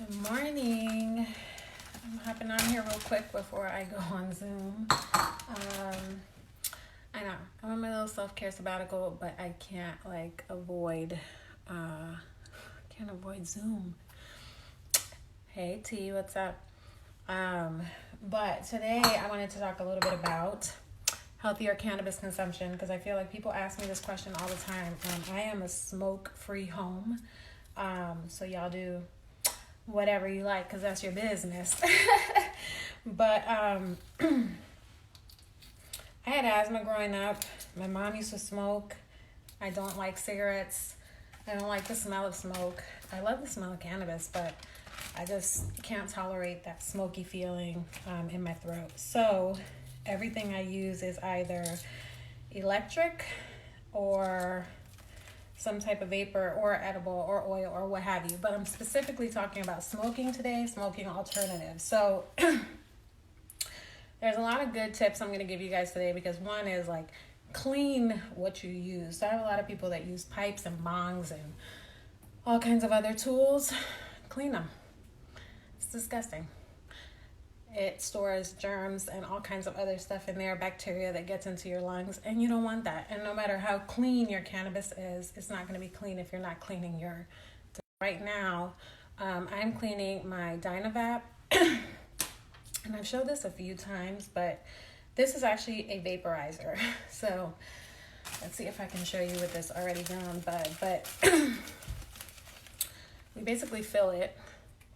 Good morning. I'm hopping on here real quick before I go on Zoom. I know I'm on my little self-care sabbatical, but I can't avoid Zoom. Hey T, what's up? But today I wanted to talk a little bit about healthier cannabis consumption because I feel like people ask me this question all the time. I am a smoke-free home, so y'all do whatever you like because that's your business. But I had asthma growing up. My mom used to smoke. I don't like cigarettes. I don't like the smell of smoke. I love the smell of cannabis, but I just can't tolerate that smoky feeling in my throat. So everything I use is either electric or some type of vapor or edible or oil or what have you. But I'm specifically talking about smoking today, smoking alternatives. So there's a lot of good tips I'm going to give you guys today because one is clean what you use. So I have a lot of people that use pipes and bongs and all kinds of other tools. Clean them. It's disgusting. It stores germs and all kinds of other stuff in there, bacteria that gets into your lungs, and you don't want that. And no matter how clean your cannabis is, it's not going to be clean if you're not cleaning your... Right now, I'm cleaning my Dynavap, and I've showed this a few times, but this is actually a vaporizer. So let's see if I can show you with this already done, but we basically fill it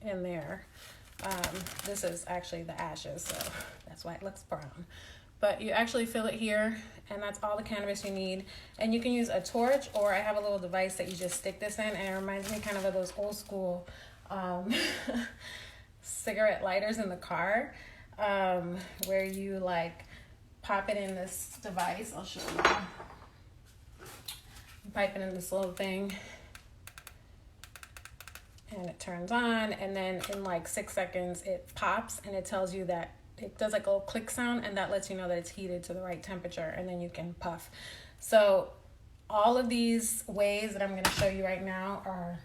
in there. This is actually the ashes, so that's why it looks brown. But you actually fill it here, and that's all the cannabis you need. And you can use a torch, or I have a little device that you just stick this in, and it reminds me kind of those old school cigarette lighters in the car, where you pop it in this device. I'll show you. You pipe it in this little thing, and it turns on, and then in 6 seconds it pops, and it tells you that it does a little click sound, and that lets you know that it's heated to the right temperature, and then you can puff. So all of these ways that I'm going to show you right now are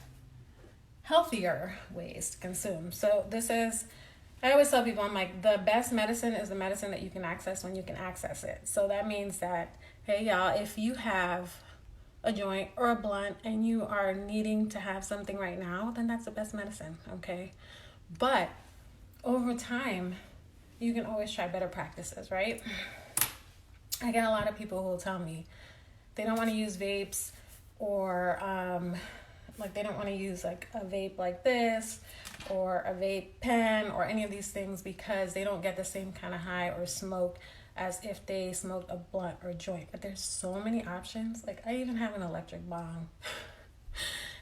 healthier ways to consume. So this is, I always tell people, I'm the best medicine is the medicine that you can access when you can access it. So that means that, hey y'all, if you have a joint or a blunt and you are needing to have something right now, then that's the best medicine, okay? But over time, you can always try better practices, right? I get a lot of people who will tell me they don't want to use vapes, or they don't want to use a vape like this or a vape pen or any of these things because they don't get the same kind of high or smoke as if they smoked a blunt or joint. But there's so many options. I even have an electric bong.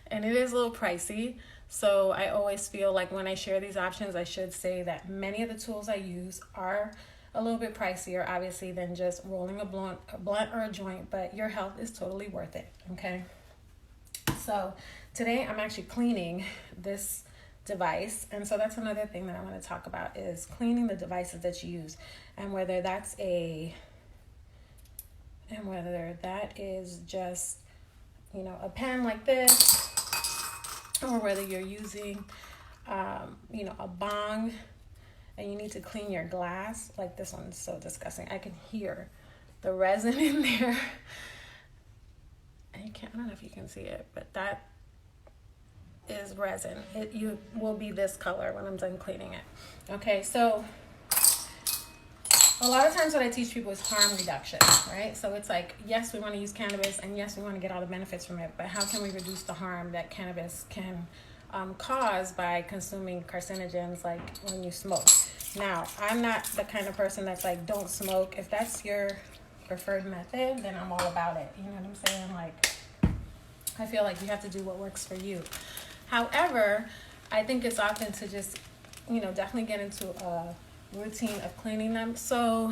And it is a little pricey. So I always feel like when I share these options, I should say that many of the tools I use are a little bit pricier, obviously, than just rolling a blunt or a joint. But your health is totally worth it, okay? So today I'm actually cleaning this device, and so that's another thing that I want to talk about is cleaning the devices that you use, and whether that is just a pen like this, or whether you're using a bong and you need to clean your glass. This one's so disgusting. I can hear the resin in there. I don't know if you can see it, but that is resin. You will be this color when I'm done cleaning it. Okay, so a lot of times what I teach people is harm reduction, right? So it's yes, we want to use cannabis, and yes, we want to get all the benefits from it, but how can we reduce the harm that cannabis can cause by consuming carcinogens when you smoke? Now, I'm not the kind of person that's don't smoke. If that's your preferred method, then I'm all about it. You know what I'm saying? I feel like you have to do what works for you. However, I think it's often to just, definitely get into a routine of cleaning them so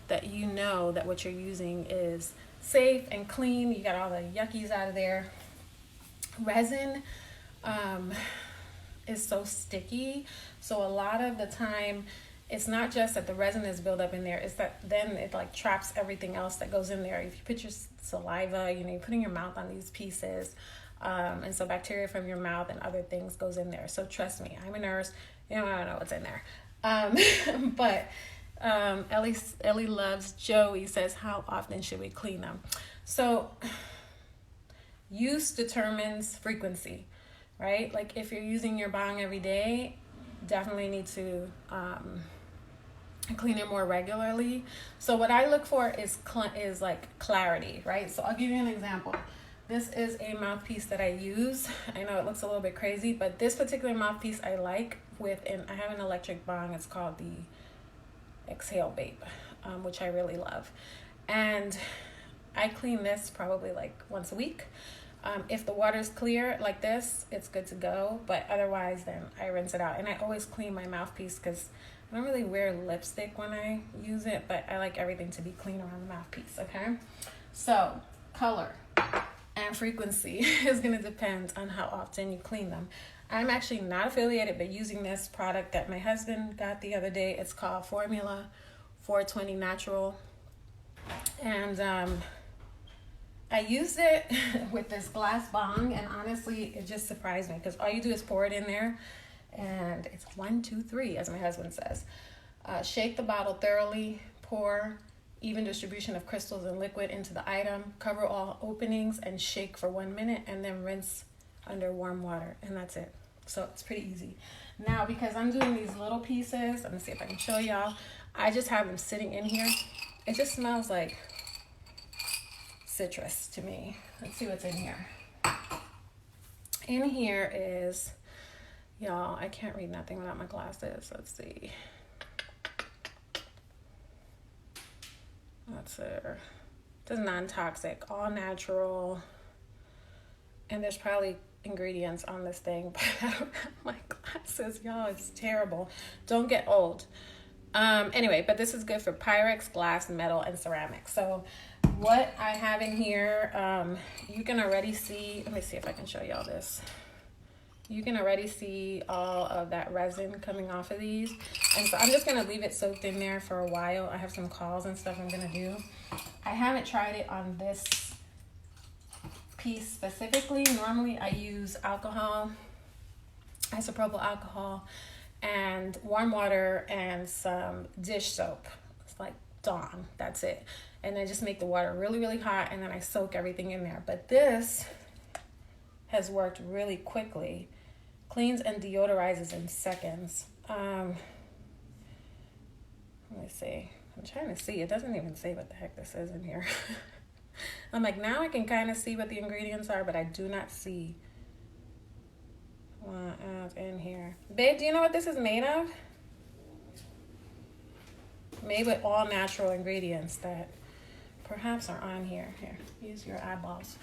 that you know that what you're using is safe and clean. You got all the yuckies out of there. Resin is so sticky. So a lot of the time, it's not just that the resin is built up in there, it's that then it traps everything else that goes in there. If you put your saliva, you're putting your mouth on these pieces, And so bacteria from your mouth and other things goes in there. So trust me, I'm a nurse. You know, I don't know what's in there. But Ellie Loves Joey says, how often should we clean them? So use determines frequency, right? Like if you're using your bong every day, definitely need to clean it more regularly. So what I look for is like clarity, right? So I'll give you an example. This is a mouthpiece that I use. I know it looks a little bit crazy, but this particular mouthpiece I like I have an electric bong. It's called the Exhale Vape, which I really love. And I clean this probably like once a week. If the water's clear like this, it's good to go. But otherwise, then I rinse it out. And I always clean my mouthpiece because I don't really wear lipstick when I use it, but I like everything to be clean around the mouthpiece, okay? So, color and frequency is going to depend on how often you clean them. I'm actually not affiliated, but using this product that my husband got the other day. It's called Formula 420 Natural. And I used it with this glass bong, and honestly, it just surprised me because all you do is pour it in there, and it's 1, 2, 3, as my husband says. Shake the bottle thoroughly, pour even distribution of crystals and liquid into the item, cover all openings, and shake for 1 minute, and then rinse under warm water, and that's it. So it's pretty easy. Now, because I'm doing these little pieces, let me see if I can show y'all. I just have them sitting in here. It just smells like citrus to me. Let's see what's in here. In here is, y'all, I can't read nothing without my glasses. Let's see. That's it. This is non-toxic, all natural. And there's probably ingredients on this thing, but I don't have my glasses, y'all. It's terrible. Don't get old. Anyway, but this is good for Pyrex, glass, metal, and ceramic. So what I have in here, you can already see, let me see if I can show y'all this. You can already see all of that resin coming off of these. And so I'm just going to leave it soaked in there for a while. I have some calls and stuff I'm going to do. I haven't tried it on this piece specifically. Normally I use alcohol, isopropyl alcohol, and warm water and some dish soap. It's like Dawn. That's it. And I just make the water really, really hot, and then I soak everything in there. But this has worked really quickly. Cleans and deodorizes in seconds. Let me see. I'm trying to see. It doesn't even say what the heck this is in here. I'm like, now I can kind of see what the ingredients are, but I do not see what else in here. Babe, do you know what this is made of? Made with all natural ingredients that perhaps are on here. Here, use your eyeballs.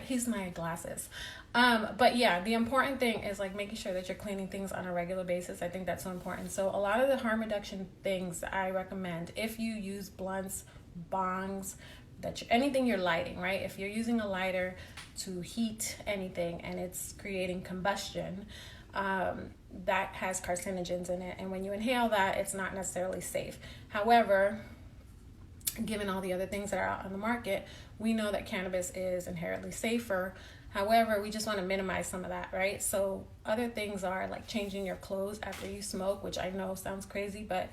He's my glasses. But yeah, the important thing is like making sure that you're cleaning things on a regular basis. I think that's so important. So a lot of the harm reduction things I recommend, if you use blunts, bongs, anything you're lighting, right? If you're using a lighter to heat anything and it's creating combustion, that has carcinogens in it. And when you inhale that, it's not necessarily safe. However, given all the other things that are out on the market, we know that cannabis is inherently safer. However, we just want to minimize some of that, right? So other things are like changing your clothes after you smoke, which I know sounds crazy, but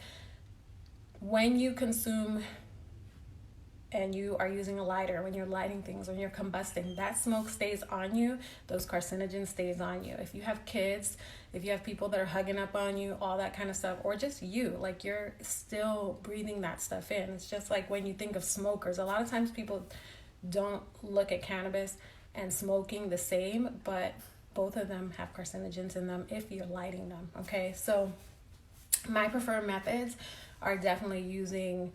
when you consume and you are using a lighter, when you're lighting things, when you're combusting, that smoke stays on you, those carcinogens stays on you. If you have kids, if you have people that are hugging up on you, all that kind of stuff, or just you, like you're still breathing that stuff in. It's just like when you think of smokers, a lot of times people don't look at cannabis and smoking the same, but both of them have carcinogens in them if you're lighting them, okay? So my preferred methods are definitely using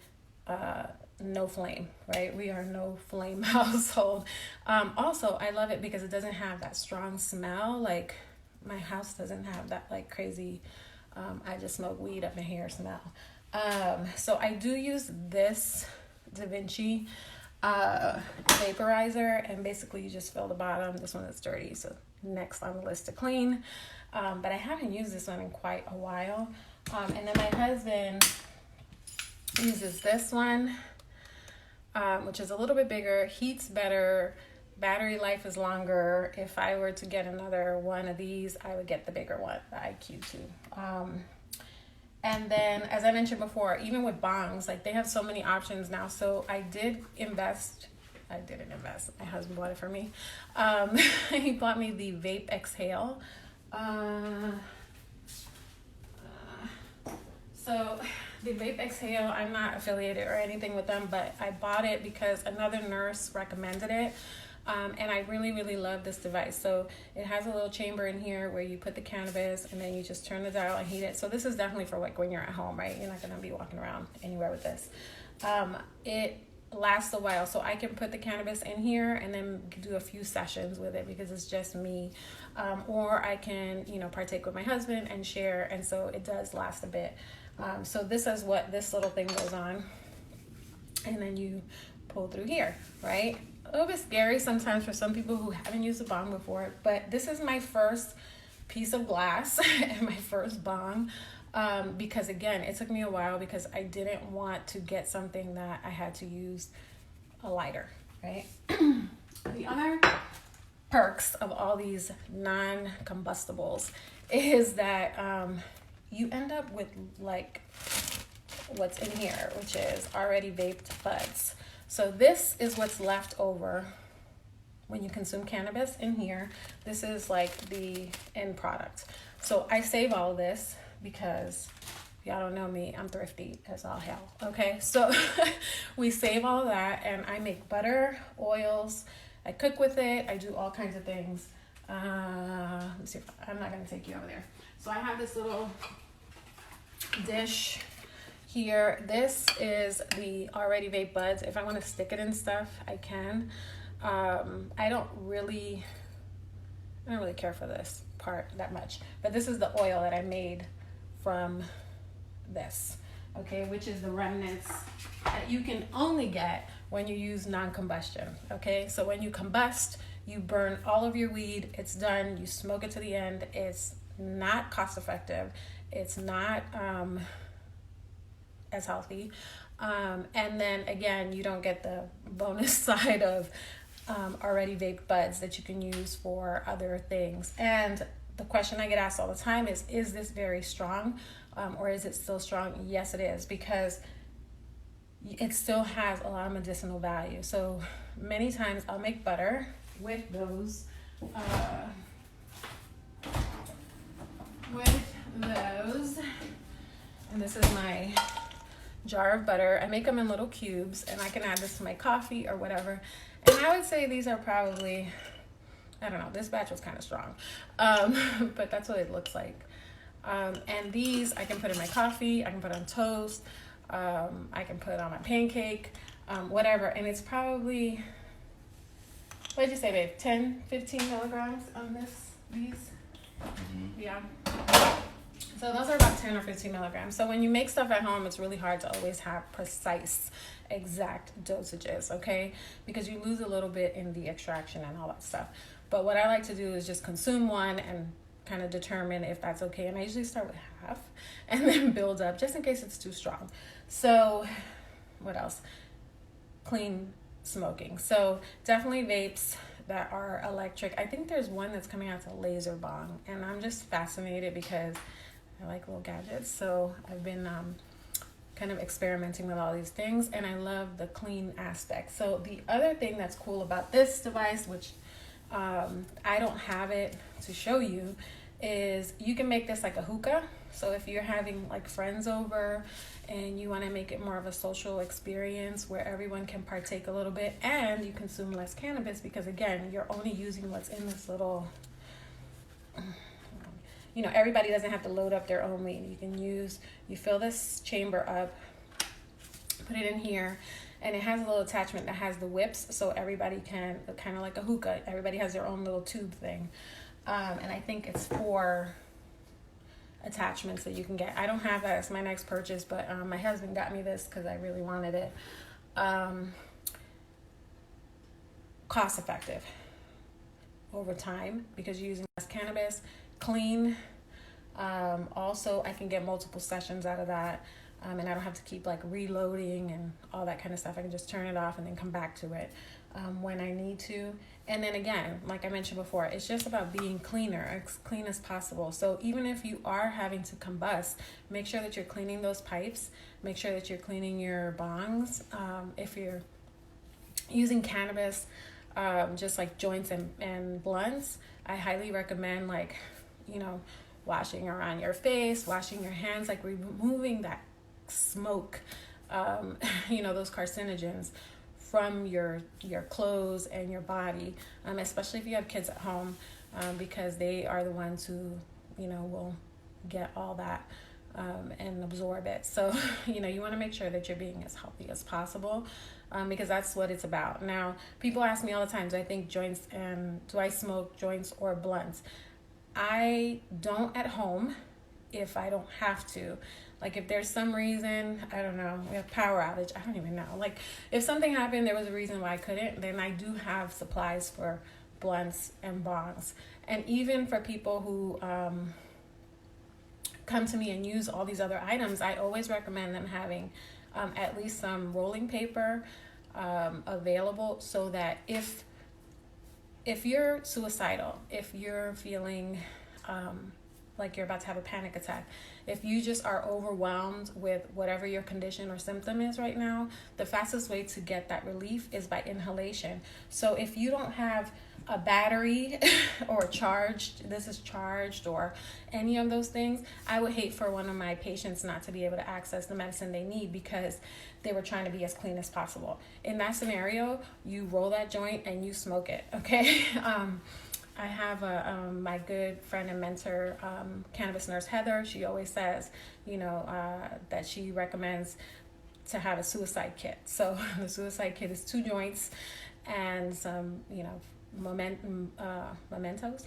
no flame, right? We are no flame household. Also, I love it because it doesn't have that strong smell. Like my house doesn't have that like crazy, I just smoke weed up in here smell. So I do use this Da Vinci vaporizer, and basically you just fill the bottom. This one is dirty, so next on the list to clean. But I haven't used this one in quite a while. And then my husband uses this one, which is a little bit bigger, heats better, battery life is longer. If I were to get another one of these, I would get the bigger one, the IQ2. And then, as I mentioned before, even with bongs, like they have so many options now. So I didn't invest. My husband bought it for me. He bought me the Vape Exhale. So the Vape Exhale, I'm not affiliated or anything with them, but I bought it because another nurse recommended it. And I really, really love this device. So it has a little chamber in here where you put the cannabis and then you just turn the dial and heat it. So this is definitely for like when you're at home, right? You're not going to be walking around anywhere with this. It lasts a while. So I can put the cannabis in here and then do a few sessions with it because it's just me. Or I can, partake with my husband and share. And so it does last a bit. So this is what this little thing goes on. And then you pull through here, right? A little bit scary sometimes for some people who haven't used a bong before, but this is my first piece of glass and my first bong, because again, it took me a while because I didn't want to get something that I had to use a lighter, right? The other perks of all these non-combustibles is that you end up with like what's in here, which is already vaped buds. So this is what's left over when you consume cannabis in here. This is like the end product. So I save all of this because if y'all don't know me, I'm thrifty as all hell. Okay, so we save all of that and I make butter, oils, I cook with it, I do all kinds of things. Let me see if I'm not gonna take you over there. So I have this little dish here. This is the already vape buds. If I want to stick it in stuff, I can. I don't really care for this part that much, but this is the oil that I made from this, okay, which is the remnants that you can only get when you use non-combustion, okay? So when you combust, you burn all of your weed, it's done, you smoke it to the end. It's not cost effective, it's not as healthy, and then again, you don't get the bonus side of already vaped buds that you can use for other things. And the question I get asked all the time is this very strong, or is it still strong? Yes, it is, because it still has a lot of medicinal value. So many times I'll make butter with those and this is my jar of butter. I make them in little cubes and I can add this to my coffee or whatever. And I would say these are probably, I don't know, this batch was kind of strong, but that's what it looks like. And these I can put in my coffee, I can put on toast, I can put on my pancake, whatever. And it's probably, what did you say, babe? 10, 15 milligrams on these? Mm-hmm. Yeah. So those are about 10 or 15 milligrams. So when you make stuff at home, it's really hard to always have precise, exact dosages, okay? Because you lose a little bit in the extraction and all that stuff. But what I like to do is just consume one and kind of determine if that's okay. And I usually start with half and then build up just in case it's too strong. So what else? Clean smoking. So definitely vapes that are electric. I think there's one that's coming out to laser bong, and I'm just fascinated because I like little gadgets. So I've been kind of experimenting with all these things, and I love the clean aspect. So the other thing that's cool about this device, which I don't have it to show you, is you can make this like a hookah. So if you're having like friends over and you want to make it more of a social experience where everyone can partake a little bit and you consume less cannabis, because again, you're only using what's in this little, everybody doesn't have to load up their own weed. You can you fill this chamber up, put it in here, and it has a little attachment that has the whips, so everybody can, kind of like a hookah, everybody has their own little tube thing. And I think it's 4 attachments that you can get. I don't have that, it's my next purchase, but my husband got me this because I really wanted it. Cost effective over time because you're using less cannabis. Clean. Also, I can get multiple sessions out of that. and I don't have to keep like reloading and all that kind of stuff. I can just turn it off and then come back to it when I need to. And then again, like I mentioned before, it's just about being cleaner, as clean as possible. So even if you are having to combust, make sure that you're cleaning those pipes. Make sure that you're cleaning your bongs. If you're using cannabis, just like joints and blunts, I highly recommend, like, washing around your face, washing your hands, like removing that smoke, those carcinogens from your clothes and your body, especially if you have kids at home, because they are the ones who, will get all that and absorb it. So, you want to make sure that you're being as healthy as possible, because that's what it's about. Now, people ask me all the time, do I smoke joints or blunts? I don't at home if I don't have to. Like if there's some reason, I don't know, we have power outage, I don't even know. Like if something happened, there was a reason why I couldn't, then I do have supplies for blunts and bongs. And even for people who come to me and use all these other items, I always recommend them having at least some rolling paper available, so that if you're suicidal, if you're feeling like you're about to have a panic attack, if you just are overwhelmed with whatever your condition or symptom is right now, the fastest way to get that relief is by inhalation. So if you don't have a battery or this is charged or any of those things, I would hate for one of my patients not to be able to access the medicine they need because they were trying to be as clean as possible. In that scenario, you roll that joint and you smoke it, okay? I have my good friend and mentor, cannabis nurse Heather. She always says, that she recommends to have a suicide kit. So the suicide kit is 2 joints and some, mementos,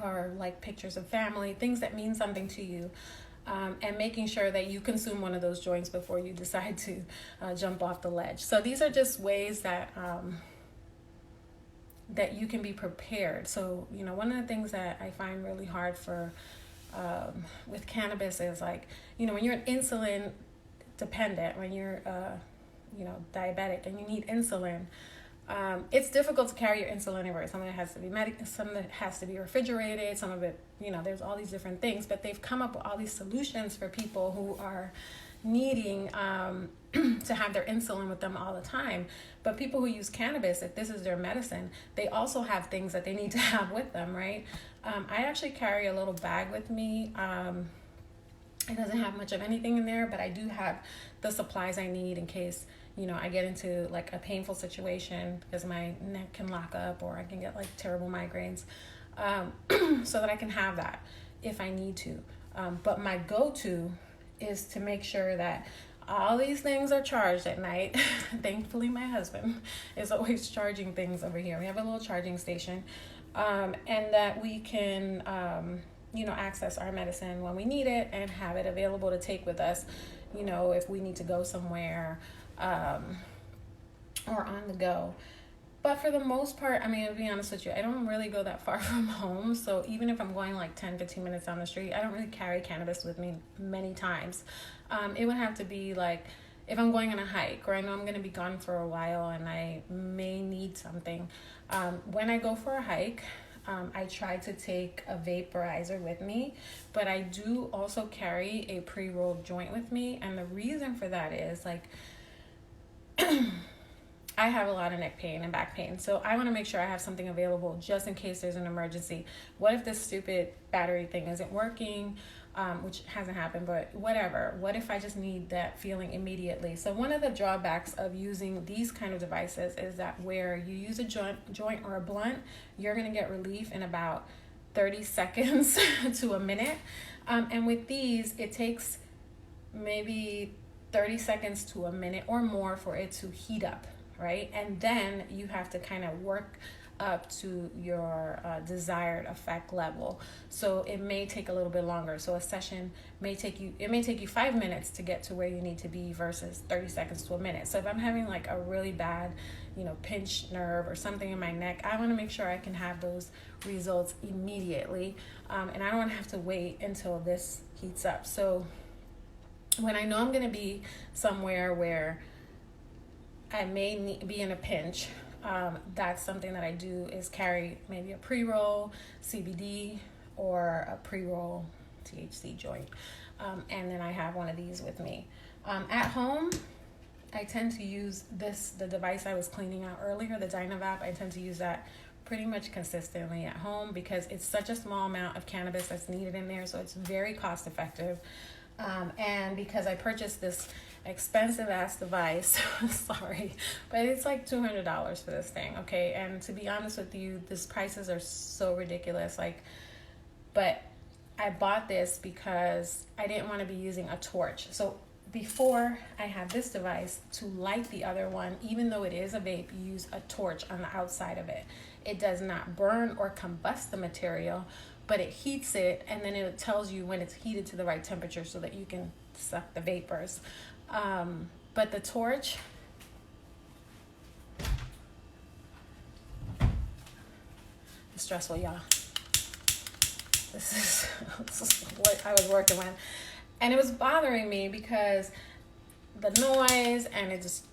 or like pictures of family, things that mean something to you, and making sure that you consume one of those joints before you decide to jump off the ledge. So these are just ways that you can be prepared. So, one of the things that I find really hard for with cannabis is like, when you're insulin dependent, when you're, diabetic and you need insulin, it's difficult to carry your insulin anywhere. Some of it has to be some of it has to be refrigerated, some of it, there's all these different things, but they've come up with all these solutions for people who are needing to have their insulin with them all the time. But people who use cannabis, if this is their medicine, they also have things that they need to have with them, right? I actually carry a little bag with me. It doesn't have much of anything in there, but I do have the supplies I need in case, I get into like a painful situation because my neck can lock up or I can get like terrible migraines, so that I can have that if I need to. But my go-to is to make sure that all these things are charged at night. Thankfully, my husband is always charging things over here. We have a little charging station, and that we can, access our medicine when we need it and have it available to take with us, if we need to go somewhere, or on the go. But for the most part, to be honest with you, I don't really go that far from home. So even if I'm going like 10, 15 minutes down the street, I don't really carry cannabis with me many times. It would have to be like if I'm going on a hike or I know I'm going to be gone for a while and I may need something. When I go for a hike, I try to take a vaporizer with me, but I do also carry a pre-rolled joint with me. And the reason for that is like, I have a lot of neck pain and back pain, so I want to make sure I have something available just in case there's an emergency. What if this stupid battery thing isn't working, which hasn't happened, but whatever. What if I just need that feeling immediately? So one of the drawbacks of using these kind of devices is that where you use a joint or a blunt, you're going to get relief in about 30 seconds to a minute. And with these, it takes maybe 30 seconds to a minute or more for it to heat up, right? And then you have to kind of work up to your desired effect level. So it may take a little bit longer. So a session may take you 5 minutes to get to where you need to be versus 30 seconds to a minute. So if I'm having like a really bad, pinched nerve or something in my neck, I want to make sure I can have those results immediately. And I don't want to have to wait until this heats up. So when I know I'm going to be somewhere where I may be in a pinch, that's something that I do is carry maybe a pre-roll CBD or a pre-roll THC joint. And then I have one of these with me. At home, I tend to use the device I was cleaning out earlier, the Dynavap. I tend to use that pretty much consistently at home because it's such a small amount of cannabis that's needed in there, so it's very cost effective. And because I purchased this expensive ass device, sorry, but it's like $200 for this thing, okay? And to be honest with you, these prices are so ridiculous. But I bought this because I didn't want to be using a torch. So before I had this device, to light the other one, even though it is a vape, you use a torch on the outside of it. It does not burn or combust the material, but it heats it, and then it tells you when it's heated to the right temperature so that you can suck the vapors. But the torch, it's stressful, y'all. This is what I was working with. And it was bothering me because the noise, and it's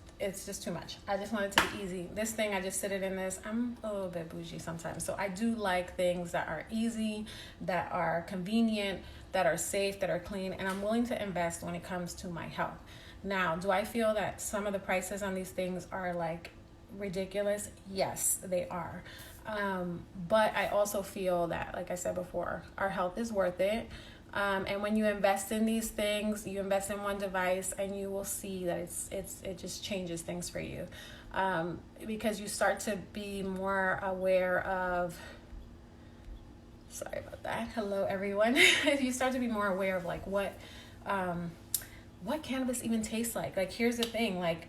just too much. I just want it to be easy. This thing, I just sit it in this. I'm a little bit bougie sometimes. So I do like things that are easy, that are convenient, that are safe, that are clean. And I'm willing to invest when it comes to my health. Now, do I feel that some of the prices on these things are like ridiculous? Yes, they are. But I also feel that, like I said before, our health is worth it. And when you invest in these things, you invest in one device, and you will see that it just changes things for you, because you start to be more aware of. Sorry about that. Hello, everyone. You start to be more aware of like what cannabis even tastes like. Like, here's the thing: like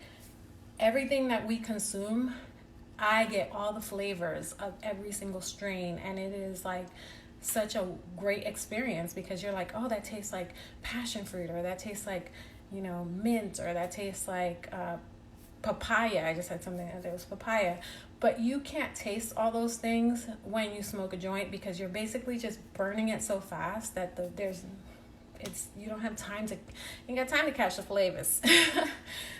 everything that we consume, I get all the flavors of every single strain, and it is like such a great experience because you're like, oh, that tastes like passion fruit, or that tastes like, mint, or that tastes like papaya. I just had something that was papaya. But you can't taste all those things when you smoke a joint because you're basically just burning it so fast that you don't have time to, you got time to catch the flavors.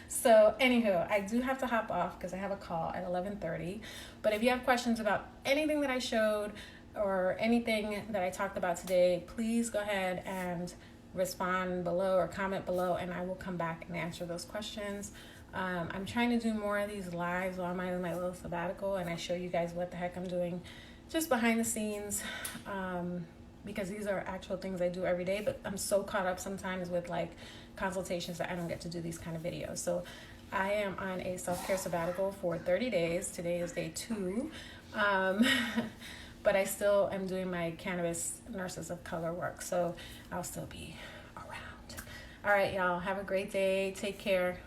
So anywho, I do have to hop off because I have a call at 11:30. But if you have questions about anything that I showed or anything that I talked about today, please go ahead and respond below or comment below, and I will come back and answer those questions. I'm trying to do more of these lives while I'm on my little sabbatical, and I show you guys what the heck I'm doing just behind the scenes, because these are actual things I do every day, but I'm so caught up sometimes with like consultations that I don't get to do these kind of videos. So I am on a self-care sabbatical for 30 days. Today is day 2. But I still am doing my Cannabis Nurses of Color work, so I'll still be around. All right, y'all, have a great day. Take care.